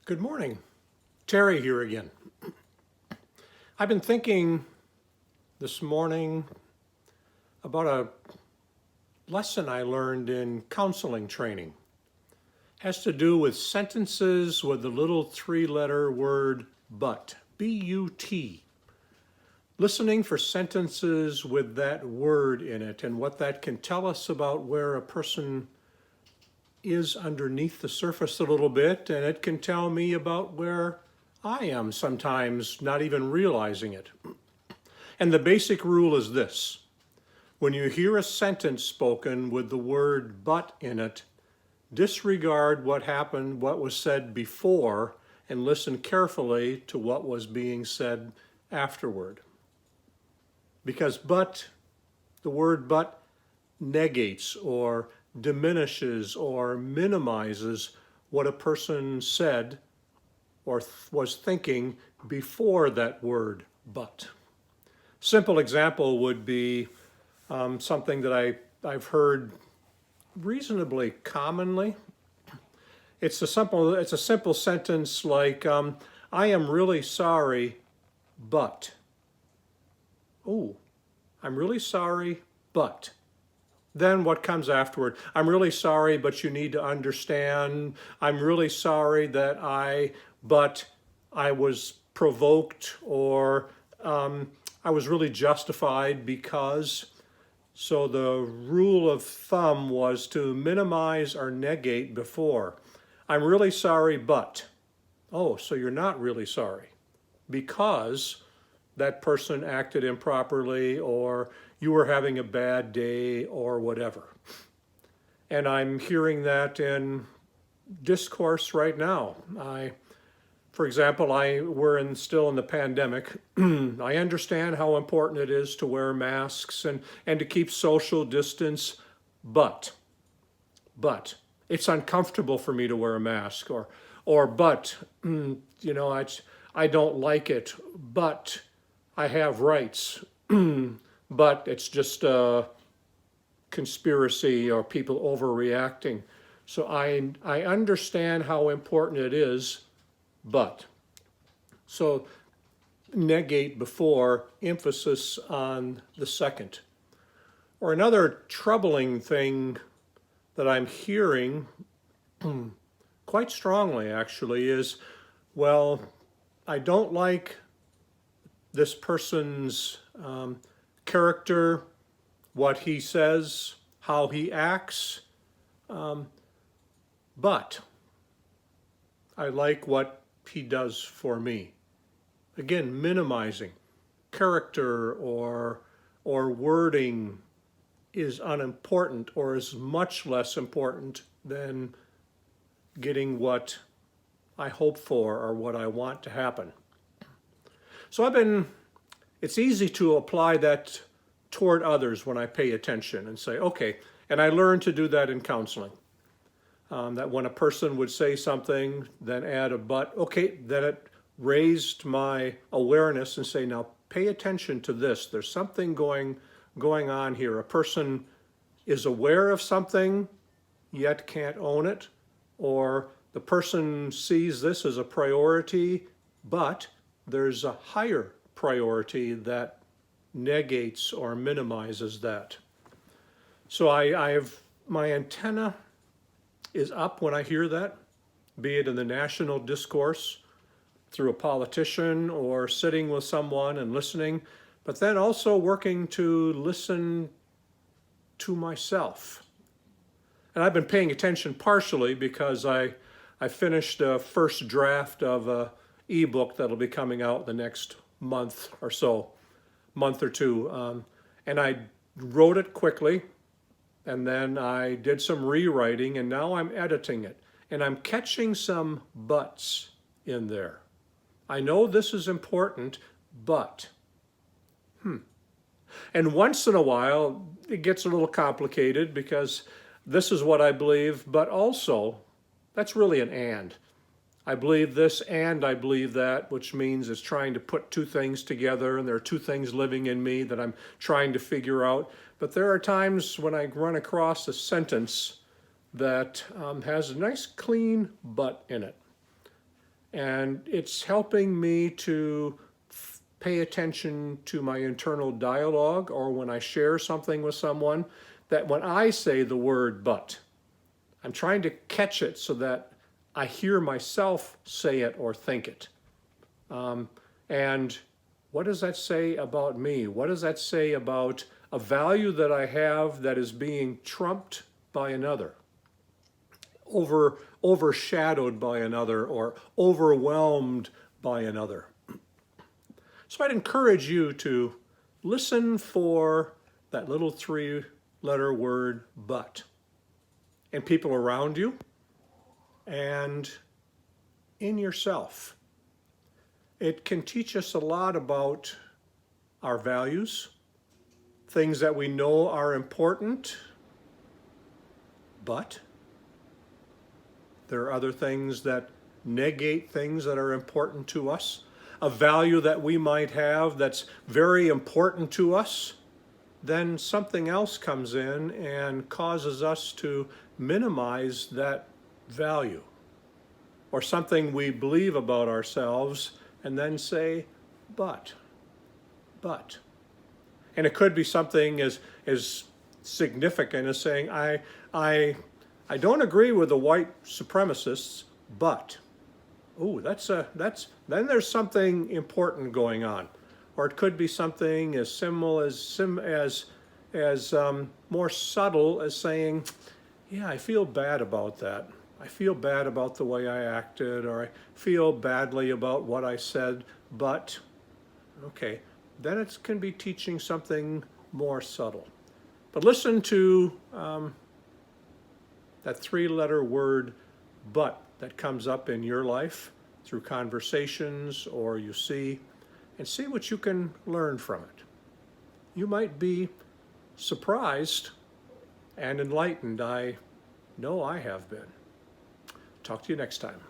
Good morning. Terry here again. I've been thinking this morning about a lesson I learned in counseling training. It has to do with sentences with the little three-letter word but, B-U-T. Listening for sentences with that word in it and what that can tell us about where a person is underneath the surface a little bit, and it can tell me about where I am sometimes not even realizing it. And the basic rule is this: when you hear a sentence spoken with the word but in it, disregard what happened, what was said before, and listen carefully to what was being said afterward. Because the word but negates or diminishes or minimizes what a person said or was thinking before that word but. Simple example would be something that I've heard reasonably commonly. It's a simple sentence like, I am really sorry, but. Oh, I'm really sorry, but. Then what comes afterward? I'm really sorry, but you need to understand. I'm really sorry but I was provoked, or I was really justified because. So the rule of thumb was to minimize or negate before. I'm really sorry, but. Oh, so you're not really sorry because that person acted improperly, or you were having a bad day, or whatever. And I'm hearing that in discourse right now. For example, we're still in the pandemic. I understand how important it is to wear masks and to keep social distance, but it's uncomfortable for me to wear a mask, but I don't like it, but I have rights, but it's just a conspiracy or people overreacting. So I understand how important it is, but. So negate before, emphasis on the second. Or another troubling thing that I'm hearing quite strongly actually is, well, I don't like this person's character, what he says, how he acts, but I like what he does for me. Again, minimizing. Character or wording is unimportant, or is much less important than getting what I hope for or what I want to happen. So it's easy to apply that toward others when I pay attention and say, okay, and I learned to do that in counseling. That when a person would say something, then add a but, okay, then it raised my awareness and say, now pay attention to this. There's something going on here. A person is aware of something, yet can't own it, or the person sees this as a priority, but there's a higher priority that negates or minimizes that. So I have my antenna is up when I hear that, be it in the national discourse through a politician or sitting with someone and listening, but then also working to listen to myself. And I've been paying attention partially because I finished a first draft of a ebook that'll be coming out the next month or two. And I wrote it quickly, and then I did some rewriting, and now I'm editing it. And I'm catching some buts in there. I know this is important, but. And once in a while, it gets a little complicated because this is what I believe, but also, that's really an and. I believe this and I believe that, which means it's trying to put two things together, and there are two things living in me that I'm trying to figure out. But there are times when I run across a sentence that has a nice clean but in it. And it's helping me to pay attention to my internal dialogue, or when I share something with someone, that when I say the word but, I'm trying to catch it so that I hear myself say it or think it. And what does that say about me? What does that say about a value that I have that is being trumped by another, overshadowed by another, or overwhelmed by another? So I'd encourage you to listen for that little three-letter word, but, and people around you and in yourself. It can teach us a lot about our values, things that we know are important, but there are other things that negate things that are important to us. A value that we might have that's very important to us, then something else comes in and causes us to minimize that value. Or something we believe about ourselves and then say, but. And it could be something as significant as saying, I don't agree with the white supremacists, but. Oh, then there's something important going on. Or it could be something as simple as more subtle as saying, yeah, I feel bad about that. I feel bad about the way I acted, or I feel badly about what I said, but, okay, then it can be teaching something more subtle. But listen to that three-letter word, but, that comes up in your life through conversations or you see, and see what you can learn from it. You might be surprised and enlightened. I know I have been. Talk to you next time.